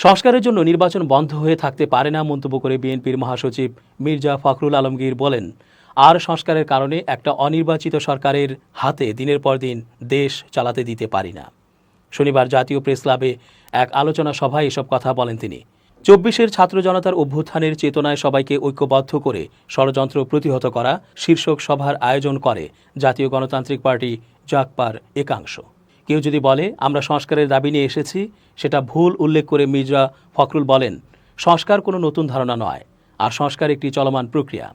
সংস্কারের জন্য নির্বাচন বন্ধ হয়ে থাকতে পারে না মন্তব্য করে বিএনপির মহাসচিব মির্জা ফখরুল আলমগীর বলেন, আর সংস্কারের কারণে একটা অনির্বাচিত সরকারের হাতে দিনের পর দিন দেশ চালাতে দিতে পারি না। শনিবার জাতীয় প্রেস ক্লাবে এক আলোচনা সভায় এসব কথা বলেন তিনি। ২৪-এর ছাত্র জনতার অভ্যুত্থানের চেতনায় সবাইকে ঐক্যবদ্ধ করে ষড়যন্ত্র প্রতিহত করা শীর্ষক সভার আয়োজন করে জাতীয় গণতান্ত্রিক পার্টি জাগপার একাংশ। কেউ যদি বলে আমরা সংস্কারের দাবি নিয়ে এসেছি, সেটা ভুল উল্লেখ করে মির্জা ফখরুল বলেন, সংস্কার কোনো নতুন ধারণা নয়, আর সংস্কার একটি চলমান প্রক্রিয়া।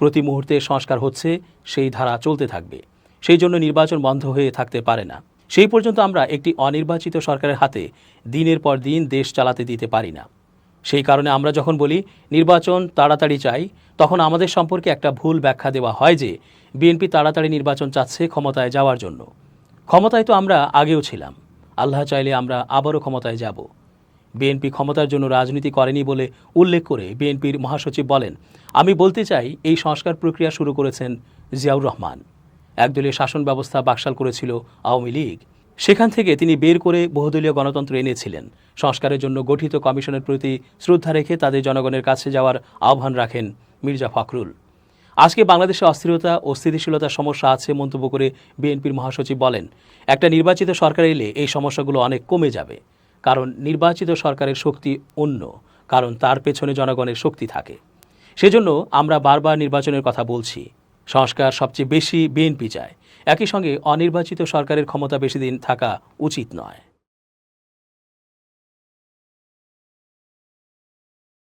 প্রতি মুহূর্তে সংস্কার হচ্ছে, সেই ধারা চলতে থাকবে। সেই জন্য নির্বাচন বন্ধ হয়ে থাকতে পারে না। সেই পর্যন্ত আমরা একটি অনির্বাচিত সরকারের হাতে দিনের পর দিন দেশ চালাতে দিতে পারি না। সেই কারণে আমরা যখন বলি নির্বাচন তাড়াতাড়ি চাই, তখন আমাদের সম্পর্কে একটা ভুল ব্যাখ্যা দেওয়া হয় যে বিএনপি তাড়াতাড়ি নির্বাচন চাচ্ছে ক্ষমতায় যাওয়ার জন্য। ক্ষমতায় তো আমরা আগেও ছিলাম, আল্লাহ চাইলে আমরা আবারও ক্ষমতায় যাব। বিএনপি ক্ষমতার জন্য রাজনীতি করেনি বলে উল্লেখ করে বিএনপির মহাসচিব বলেন, আমি বলতে চাই এই সংস্কার প্রক্রিয়া শুরু করেছেন জিয়াউর রহমান। একদলীয় শাসন ব্যবস্থা বাকশাল করেছিল আওয়ামী লীগ। সেখান থেকে তিনি বের করে বহুদলীয় গণতন্ত্র এনেছিলেন। সংস্কারের জন্য গঠিত কমিশনের প্রতি শ্রদ্ধা রেখে তাদের জনগণের কাছে যাওয়ার আহ্বান রাখেন মির্জা ফখরুল। আজকে বাংলাদেশে অস্থিরতা ও স্থিতিশীলতার সমস্যা আছে মন্তব্য করে বিএনপির মহাসচিব বলেন, একটা নির্বাচিত সরকার এলে এই সমস্যাগুলো অনেক কমে যাবে। কারণ নির্বাচিত সরকারের শক্তি অন্য, কারণ তার পেছনে জনগণের শক্তি থাকে। সেজন্য আমরা বারবার নির্বাচনের কথা বলছি। সংস্কার সবচেয়ে বেশি বিএনপি চায়। একই সঙ্গে অনির্বাচিত সরকারের ক্ষমতা বেশি দিন থাকা উচিত নয়।